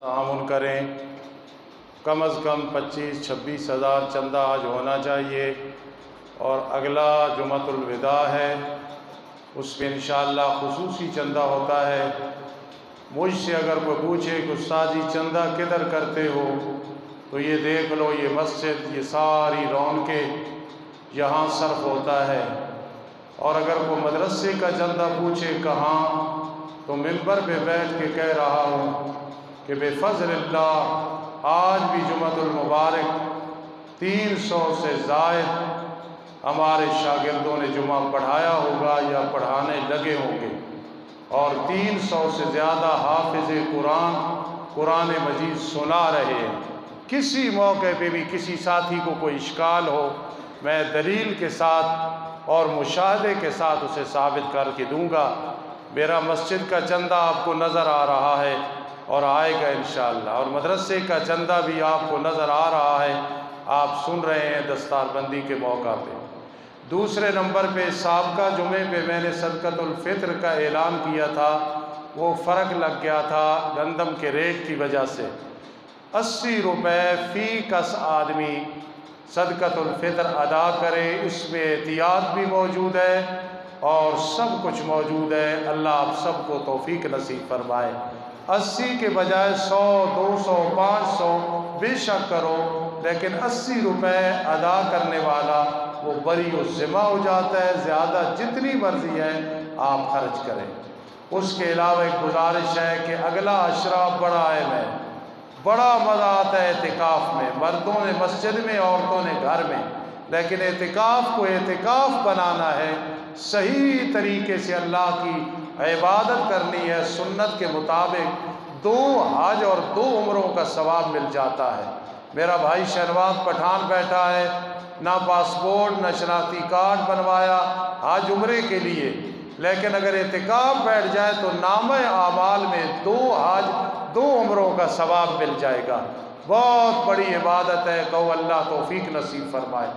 तामुल करें। कम अज़ कम 25-26 हज़ार चंदा आज होना चाहिए। और अगला जुमातुल विदा है, उसमें इंशाअल्लाह खुसूसी चंदा होता है। मुझसे अगर कोई पूछे कि उस्ताद जी चंदा किधर करते हो, तो ये देख लो, ये मस्जिद, ये सारी रौनकें यहाँ सर्फ होता है। और अगर कोई मदरसे का चंदा पूछे कहाँ, तो मिंबर पे बैठ के कह रहा हूँ कि बेफ़ज़्लिल्लाह आज भी जुमातुल मुबारक 300 से ज़ायद हमारे शागिर्दों ने जुमा पढ़ाया होगा या पढ़ाने लगे होंगे। और 300 से ज़्यादा हाफ़िज़ कुरान कुरान मजीद सुना रहे हैं। किसी मौके पे भी किसी साथी को कोई इश्काल हो, मैं दलील के साथ और मुशाहदे के साथ उसे साबित करके दूँगा। मेरा मस्जिद का चंदा आपको नज़र आ रहा है और आएगा इंशाअल्लाह, और मदरसे का चंदा भी आपको नज़र आ रहा है, आप सुन रहे हैं दस्तारबंदी के मौका पे। दूसरे नंबर पे साबका जुमे पे मैंने सदक़तुल फ़ित्र का ऐलान किया था, वो फ़र्क लग गया था गंदम के रेट की वजह से। 80 रुपये फ़ी कस आदमी सदक़तुल फ़ित्र अदा करे, इसमें एहतियात भी मौजूद है और सब कुछ मौजूद है। अल्लाह आप सबको तौफ़ीक नसीब फरमाए। 80 के बजाय 100, 200, 500 बेशक करो, लेकिन 80 रुपये अदा करने वाला वो बरी ज़िम्मा हो जाता है। ज़्यादा जितनी मर्ज़ी है आप खर्च करें। उसके अलावा एक गुजारिश है कि अगला अशरा बड़ा अहम है। बड़ा मज़ा आता है एतिकाफ़ में, मर्दों ने मस्जिद में, औरतों ने घर में, लेकिन एतिकाफ़ को एतिकाफ़ बनाना है, सही तरीके से अल्लाह की इबादत करनी है, सुन्नत के मुताबिक। 2 हज और 2 उम्रों का सवाब मिल जाता है। मेरा भाई शहनवाज पठान बैठा है, ना पासपोर्ट ना शनाख्ती कार्ड बनवाया हज उम्रे के लिए, लेकिन अगर एतिकाफ़ बैठ जाए तो नामे आमाल में 2 हज 2 उम्रों का सवाब मिल जाएगा। बहुत बड़ी इबादत है, कहो अल्लाह तौफीक नसीब फरमाए।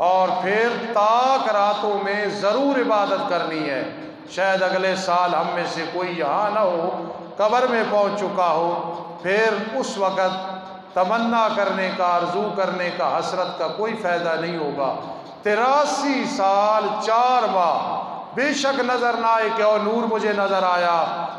और फिर ताक रातों में ज़रूर इबादत करनी है। शायद अगले साल हम में से कोई यहाँ ना हो, कब्र में पहुँच चुका हो, फिर उस वक़्त तमन्ना करने का, आरजू करने का, हसरत का कोई फ़ायदा नहीं होगा। 83 साल 4 माह बेशक नज़र ना आए कि और नूर मुझे नज़र आया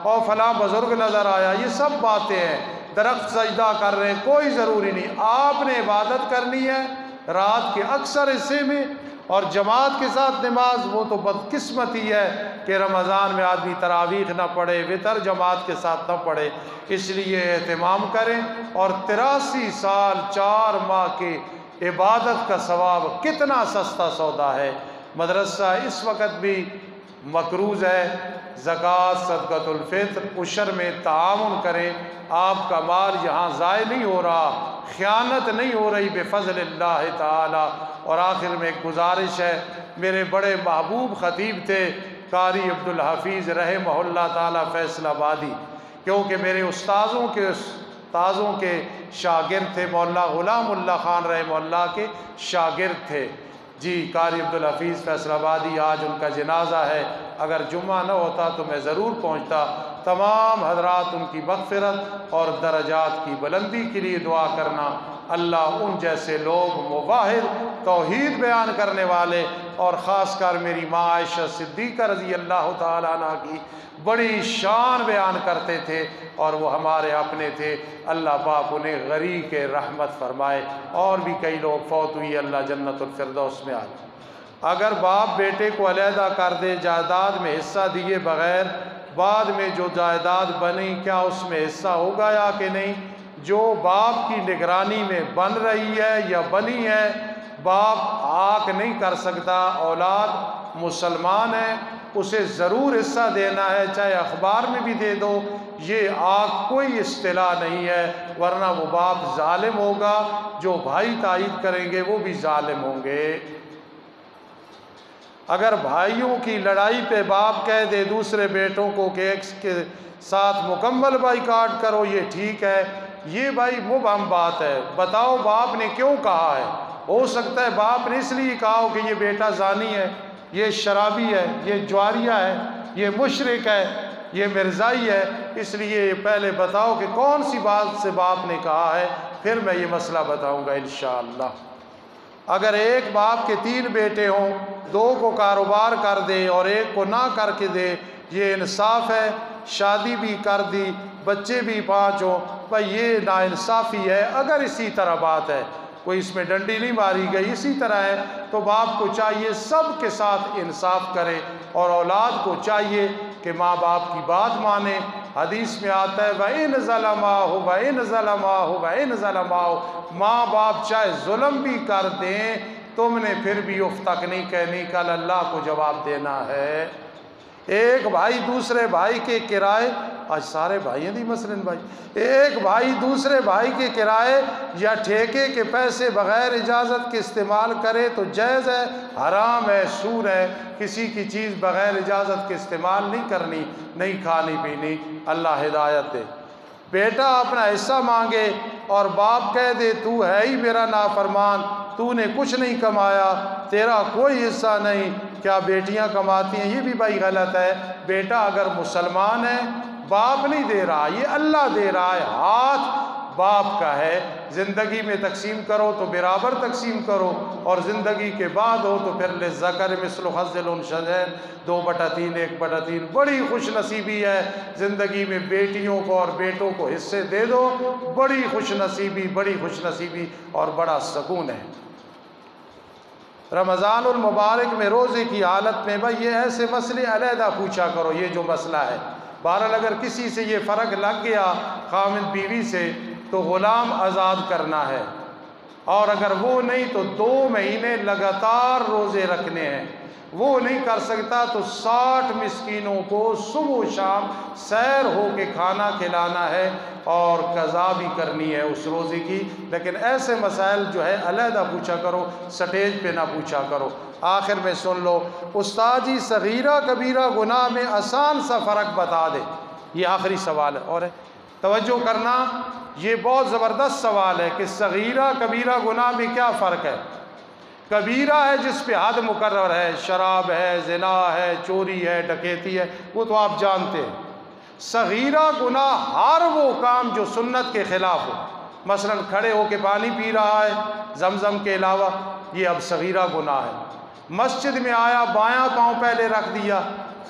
और फलां बुज़ुर्ग नज़र आया, ये सब बातें हैं। दरख्त सजदा कर रहे हैं, कोई ज़रूरी नहीं। आपने इबादत करनी है रात के अक्सर हिस्से में और जमात के साथ नमाज। वो तो बदकिस्मती है कि रमज़ान में आदमी तरावीह ना पढ़े, वितर जमात के साथ ना पढ़े, इसलिए एहतमाम करें। और 83 साल 4 माह के इबादत का सवाब कितना सस्ता सौदा है। मदरसा इस वक़्त भी मकरूज़ है। ज़कात, सदक़तुल फ़ित्र, उशर में ताआवुन करें। आपका माल यहाँ ज़ाय नहीं हो रहा, ख़यानत नहीं हो रही बेफ़ज़्लिल्लाह ताला। और आखिर में एक गुजारिश है, मेरे बड़े महबूब ख़तीब थे कारी अब्दुल हफ़ीज़ रहमहुल्लाह ताला फैसलाबादी, क्योंकि मेरे उस्ताज़ों के शागिर्द थे, मौला ग़ुलामुल्लाह ख़ान रहमहुल्लाह के शागिर्द थे जी कारी अब्दुल हफ़ीज़ फैसलाबादी। आज उनका जनाजा है, अगर जुम्मा न होता तो मैं ज़रूर पहुँचता। तमाम हज़रात उनकी मग़फ़िरत और दरजात की बुलंदी के लिए दुआ करना। अल्लाह उन जैसे लोग मुवाहिद तौहीद बयान करने वाले, और ख़ास कर मेरी माँ आयशा सिद्दीक़ा रज़ी अल्लाह ताला अन्हा की बड़ी शान बयान करते थे और वो हमारे अपने थे। अल्लाह पाक उन्हें गरीक़ रहमत फरमाए। और भी कई लोग फौत हुई, अल्लाह जन्नतुल फिरदौस में आए। अगर बाप बेटे को अलहदा कर दे, जायदाद में हिस्सा दिए बग़ैर, बाद में जो जायदाद बनी क्या उसमें हिस्सा होगा या कि नहीं? जो बाप की निगरानी में बन रही है या बनी है, बाप आक नहीं कर सकता। औलाद मुसलमान है, उसे ज़रूर हिस्सा देना है, चाहे अखबार में भी दे दो, ये आक कोई इस्तिलाह नहीं है, वरना वो बाप जालिम होगा। जो भाई तायीद करेंगे वो भी जालिम होंगे। अगर भाइयों की लड़ाई पे बाप कह दे दूसरे बेटों को कि एक के साथ मुकम्मल बाइकाट करो, ये ठीक है? ये भाई मुबहम बात है। बताओ बाप ने क्यों कहा है? हो सकता है बाप ने इसलिए कहा हो कि ये बेटा जानी है, ये शराबी है, ये ज्वारिया है, ये मुशरिक है, ये मिर्ज़ाई है, इसलिए पहले बताओ कि कौन सी बात से बाप ने कहा है, फिर मैं ये मसला बताऊँगा इंशाअल्लाह। अगर एक बाप के 3 बेटे हों, 2 को कारोबार कर दे और 1 को ना करके दे, ये इंसाफ है? शादी भी कर दी, बच्चे भी 5 हों, भाई ये नाइंसाफ़ी है। अगर इसी तरह बात है, कोई इसमें डंडी नहीं मारी गई, इसी तरह है, तो बाप को चाहिए सब के साथ इंसाफ करे और औलाद को चाहिए कि माँ बाप की बात माने। हदीस में आता है वइन ज़लमाहु वइन ज़लमाहु वइन ज़लमाहु, माँ बाप चाहे जुल्म भी कर दें, तुमने फिर भी उफ तक नहीं कहनी, कल अल्लाह को जवाब देना है। एक भाई दूसरे भाई के किराए, आज सारे भाई दी मसलन भाई, एक भाई दूसरे भाई के किराए या ठेके के पैसे बग़ैर इजाज़त के इस्तेमाल करे तो जायज़ है? हराम है, सूर है। किसी की चीज़ बग़ैर इजाज़त के इस्तेमाल नहीं करनी, नहीं खानी पीनी। अल्लाह हिदायत दे। बेटा अपना हिस्सा मांगे और बाप कह दे तू है ही मेरा नाफरमान, तूने कुछ नहीं कमाया, तेरा कोई हिस्सा नहीं, क्या बेटियां कमाती हैं? ये भी भाई गलत है। बेटा अगर मुसलमान है, बाप नहीं दे रहा, ये अल्लाह दे रहा है, हाथ बाप का है। ज़िंदगी में तकसीम करो तो बराबर तकसीम करो, और ज़िंदगी के बाद हो तो फिर लिज़्ज़कर मिस्लु हज़्ज़िल उन्सयैन, 2/3 1/3। बड़ी खुश नसीबी है ज़िंदगी में, बेटियों को और बेटों को हिस्से दे दो, बड़ी खुश नसीबी, बड़ी खुश नसीबी और बड़ा सुकून है। रमज़ानुल मुबारक में रोज़े की हालत में भाई ये ऐसे मसले अलहदा पूछा करो, ये जो मसला है। बहरहाल अगर किसी से ये फ़र्क लग गया खामिद बीवी से, तो ग़ुलाम आज़ाद करना है, और अगर वो नहीं तो 2 महीने लगातार रोज़े रखने हैं। वो नहीं कर सकता तो 60 मिस्कीनों को सुबह शाम सैर हो के खाना खिलाना है और कज़ा भी करनी है उस रोज़े की। लेकिन ऐसे मसाइल जो है अलहदा पूछा करो, स्टेज पे ना पूछा करो। आखिर में सुन लो, उस्ताद जी सगीरा कबीरा गुनाह में आसान सा फ़र्क बता दे, ये आखिरी सवाल है। और तवज्जो करना, ये बहुत ज़बरदस्त सवाल है कि सगीरा कबीरा गुनाह में क्या फ़र्क है। कबीरा है जिस पे हद मुकर्रर है, शराब है, ज़िना है, चोरी है, डकैती है, वो तो आप जानते हैं। सगीरा गुनाह हर वो काम जो सुन्नत के ख़िलाफ़ हो, मसलन खड़े होकर पानी पी रहा है जमजम के अलावा, ये अब सगीरा गुनाह है। मस्जिद में आया बायां पाँव पहले रख दिया,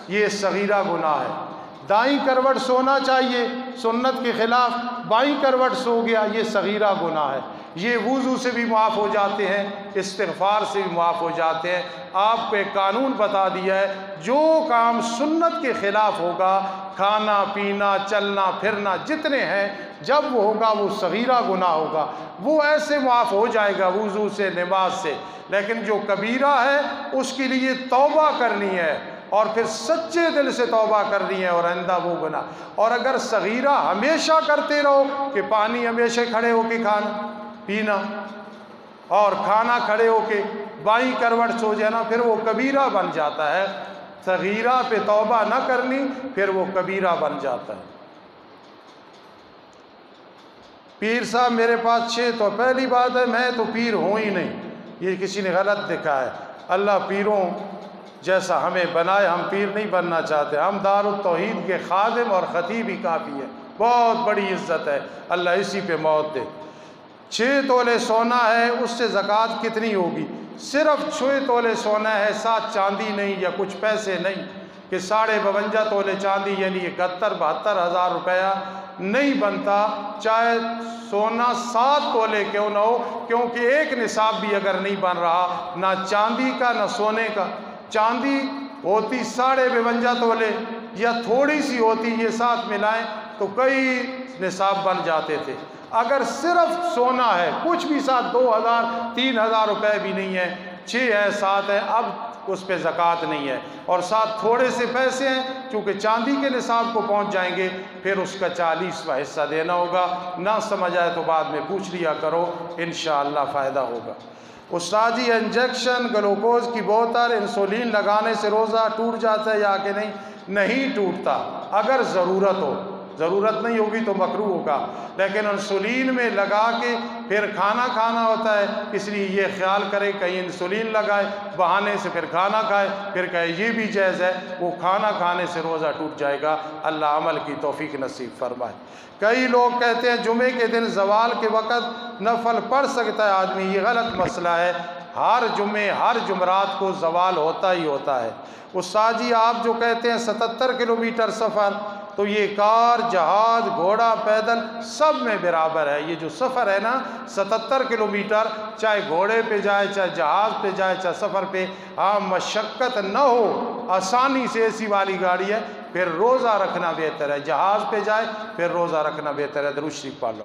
ये सगीरा गुनाह है। दाईं करवट सोना चाहिए, सुन्नत के ख़िलाफ़ बाईं करवट सो गया, ये सगीरा गुनाह है। ये वुज़ू से भी माफ़ हो जाते हैं, इस्तिग़फ़ार से भी माफ़ हो जाते हैं। आपको एक कानून बता दिया है, जो काम सुन्नत के ख़िलाफ़ होगा, खाना पीना चलना फिरना जितने हैं, जब वो होगा वो सगीरा गुनाह होगा, वो ऐसे माफ़ हो जाएगा वुज़ू से, नमाज से। लेकिन जो कबीरा है उसके लिए तौबा करनी है और फिर सच्चे दिल से तौबा करनी है और आइंदा वो गुनाह। और अगर सगीरा हमेशा करते रहो कि पानी हमेशा खड़े होके खाना पीना और खाना खड़े होके बाईं करवट सो जाना, फिर वो कबीरा बन जाता है। सगीरा पे तौबा ना करनी, फिर वो कबीरा बन जाता है। पीर साहब मेरे पास 6, तो पहली बात है मैं तो पीर हूँ ही नहीं, ये किसी ने गलत लिखा है। अल्लाह पीरों जैसा हमें बनाए, हम पीर नहीं बनना चाहते। हम दारुल तौहीद के खादिम और ख़तीब ही काफ़ी है, बहुत बड़ी इज़्ज़त है, अल्लाह इसी पे मौत दे। 6 तोले सोना है, उससे ज़कात कितनी होगी? सिर्फ 6 तोले सोना है, 7 चांदी नहीं या कुछ पैसे नहीं कि 52.5 तोले चांदी यानी 71-72 हज़ार रुपया नहीं बनता, चाहे सोना 7 तोले क्यों ना हो, क्योंकि एक निसाब भी अगर नहीं बन रहा, ना चांदी का ना सोने का। चांदी होती 52.5 तोले या थोड़ी सी होती, ये साथ मिलाएं तो कई निसाब बन जाते थे। अगर सिर्फ सोना है, कुछ भी साथ 2,000-3,000 रुपए भी नहीं है, 6 है 7 है, अब उस पे ज़कात नहीं है। और साथ थोड़े से पैसे हैं, चूँकि चांदी के निसाब को पहुँच जाएंगे, फिर उसका 40वां हिस्सा देना होगा। ना समझ आए तो बाद में पूछ लिया करो, इंशाअल्लाह फ़ायदा होगा। उस्ताद जी इंजेक्शन, ग्लूकोज की बोतल, इंसुलिन लगाने से रोज़ा टूट जाता है या कि नहीं? नहीं टूटता, अगर ज़रूरत हो। ज़रूरत नहीं होगी तो मकरूह होगा, लेकिन इंसुलिन में लगा के फिर खाना खाना होता है, इसलिए ये ख्याल करे कहीं इंसुलिन लगाए बहाने से फिर खाना खाए, फिर कहे ये भी जायज़ है, वो खाना खाने से रोज़ा टूट जाएगा। अल्लाह अमल की तौफीक नसीब फरमाए। कई लोग कहते हैं जुमे के दिन ज़वाल के वक़्त नफल पढ़ सकता है आदमी, ये गलत मसला है। हर जुमे हर जुमरात को ज़वाल होता ही होता है। उस्ताद जी आप जो कहते हैं 77 किलोमीटर सफ़र, तो ये कार, जहाज़, घोड़ा, पैदल सब में बराबर है। ये जो सफ़र है ना 77 किलोमीटर, चाहे घोड़े पे जाए, चाहे जहाज़ पे जाए, चाहे सफ़र पे मशक्क़त न हो, आसानी से एसी वाली गाड़ी है, फिर रोज़ा रखना बेहतर है। जहाज़ पे जाए फिर रोज़ा रखना बेहतर है। दरूद शरीफ पढ़ लो।